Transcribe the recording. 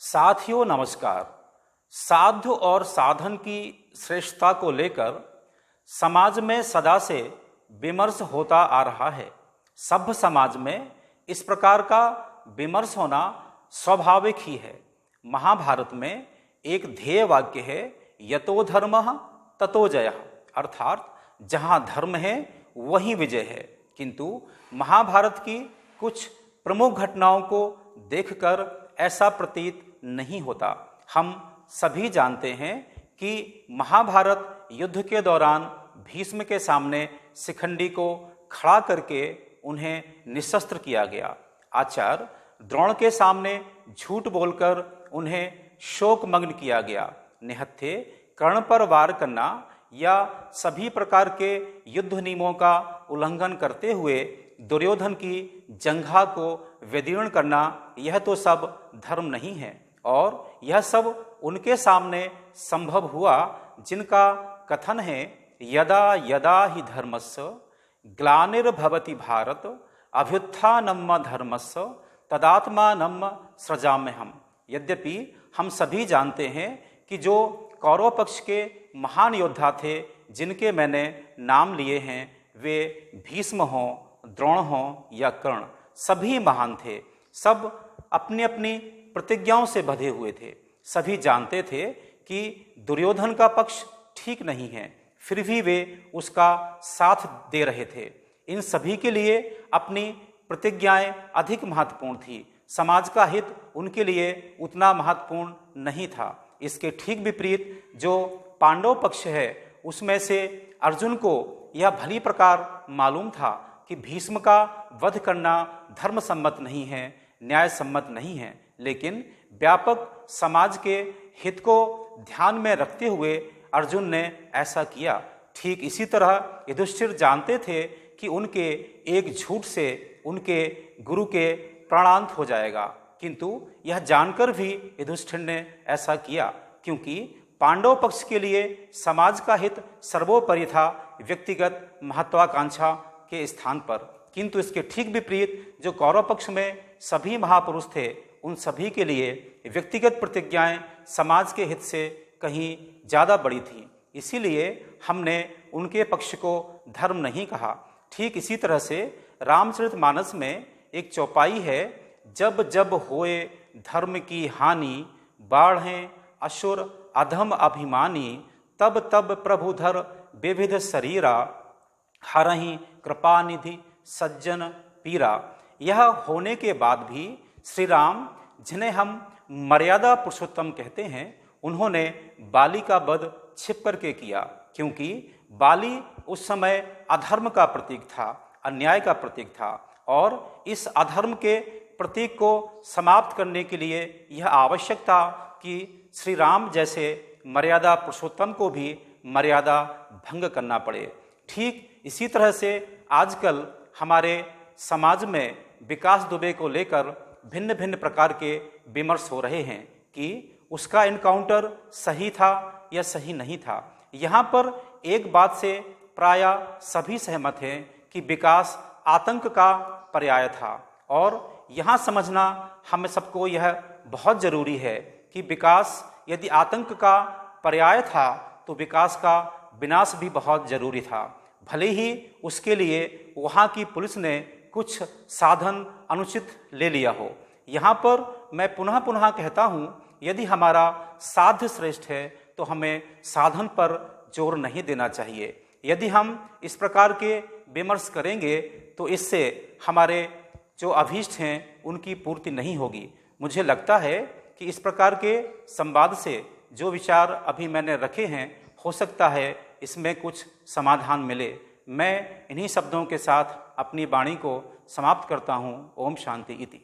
साथियों नमस्कार। साध्य और साधन की श्रेष्ठता को लेकर समाज में सदा से विमर्श होता आ रहा है। सभ्य समाज में इस प्रकार का विमर्श होना स्वाभाविक ही है। महाभारत में एक ध्येय वाक्य है, यतो धर्मः ततो जयः, अर्थात जहाँ धर्म है वहीं विजय है। किंतु महाभारत की कुछ प्रमुख घटनाओं को देखकर ऐसा प्रतीत नहीं होता। हम सभी जानते हैं कि महाभारत युद्ध के दौरान भीष्म के सामने शिखंडी को खड़ा करके उन्हें निशस्त्र किया गया। आचार्य द्रोण के सामने झूठ बोलकर उन्हें शोकमग्न किया गया। निहत्थे कर्ण पर वार करना या सभी प्रकार के युद्ध नियमों का उल्लंघन करते हुए दुर्योधन की जंघा को विदीर्ण करना, यह तो सब धर्म नहीं है। और यह सब उनके सामने संभव हुआ जिनका कथन है, यदा यदा ही धर्मस्य ग्लानिर्भवति भारत अभ्युत्थानम धर्मस्य तदात्मानम सृजाम्यहम्। यद्यपि हम सभी जानते हैं कि जो कौरव पक्ष के महान योद्धा थे जिनके मैंने नाम लिए हैं, वे भीष्म हों, द्रोण हों या कर्ण, सभी महान थे। सब अपनी अपनी प्रतिज्ञाओं से बंधे हुए थे। सभी जानते थे कि दुर्योधन का पक्ष ठीक नहीं है, फिर भी वे उसका साथ दे रहे थे। इन सभी के लिए अपनी प्रतिज्ञाएं अधिक महत्वपूर्ण थी। समाज का हित उनके लिए उतना महत्वपूर्ण नहीं था। इसके ठीक विपरीत जो पांडव पक्ष है, उसमें से अर्जुन को यह भली प्रकार मालूम था कि भीष्म का वध करना धर्म सम्मत नहीं है, न्याय सम्मत नहीं है। लेकिन व्यापक समाज के हित को ध्यान में रखते हुए अर्जुन ने ऐसा किया। ठीक इसी तरह युधिष्ठिर जानते थे कि उनके एक झूठ से उनके गुरु के प्राणांत हो जाएगा, किंतु यह जानकर भी युधिष्ठिर ने ऐसा किया, क्योंकि पांडव पक्ष के लिए समाज का हित सर्वोपरि था, व्यक्तिगत महत्वाकांक्षा के स्थान पर। किंतु इसके ठीक विपरीत जो कौरव पक्ष में सभी महापुरुष थे, उन सभी के लिए व्यक्तिगत प्रतिज्ञाएं समाज के हित से कहीं ज़्यादा बड़ी थी। इसीलिए हमने उनके पक्ष को धर्म नहीं कहा। ठीक इसी तरह से रामचरितमानस में एक चौपाई है, जब जब होए धर्म की हानि, बाढ़ें असुर अधम अभिमानी, तब तब प्रभुधर विविध शरीरा, हरहि कृपा निधि सज्जन पीरा। यह होने के बाद भी श्री राम, जिन्हें हम मर्यादा पुरुषोत्तम कहते हैं, उन्होंने बाली का वध छिप करके किया, क्योंकि बाली उस समय अधर्म का प्रतीक था, अन्याय का प्रतीक था। और इस अधर्म के प्रतीक को समाप्त करने के लिए यह आवश्यक था कि श्री राम जैसे मर्यादा पुरुषोत्तम को भी मर्यादा भंग करना पड़े। ठीक इसी तरह से आजकल हमारे समाज में विकास दुबे को लेकर भिन्न भिन्न प्रकार के विमर्श हो रहे हैं कि उसका इनकाउंटर सही था या सही नहीं था। यहाँ पर एक बात से प्रायः सभी सहमत हैं कि विकास आतंक का पर्याय था। और यहाँ समझना हम सबको यह बहुत ज़रूरी है कि विकास यदि आतंक का पर्याय था तो विकास का विनाश भी बहुत ज़रूरी था। भले ही उसके लिए वहाँ की पुलिस ने कुछ साधन अनुचित ले लिया हो। यहाँ पर मैं पुनः पुनः कहता हूँ, यदि हमारा साध्य श्रेष्ठ है तो हमें साधन पर जोर नहीं देना चाहिए। यदि हम इस प्रकार के विमर्श करेंगे तो इससे हमारे जो अभीष्ट हैं उनकी पूर्ति नहीं होगी। मुझे लगता है कि इस प्रकार के संवाद से जो विचार अभी मैंने रखे हैं, हो सकता है इसमें कुछ समाधान मिले। मैं इन्हीं शब्दों के साथ अपनी वाणी को समाप्त करता हूँ। ओम शांति इति।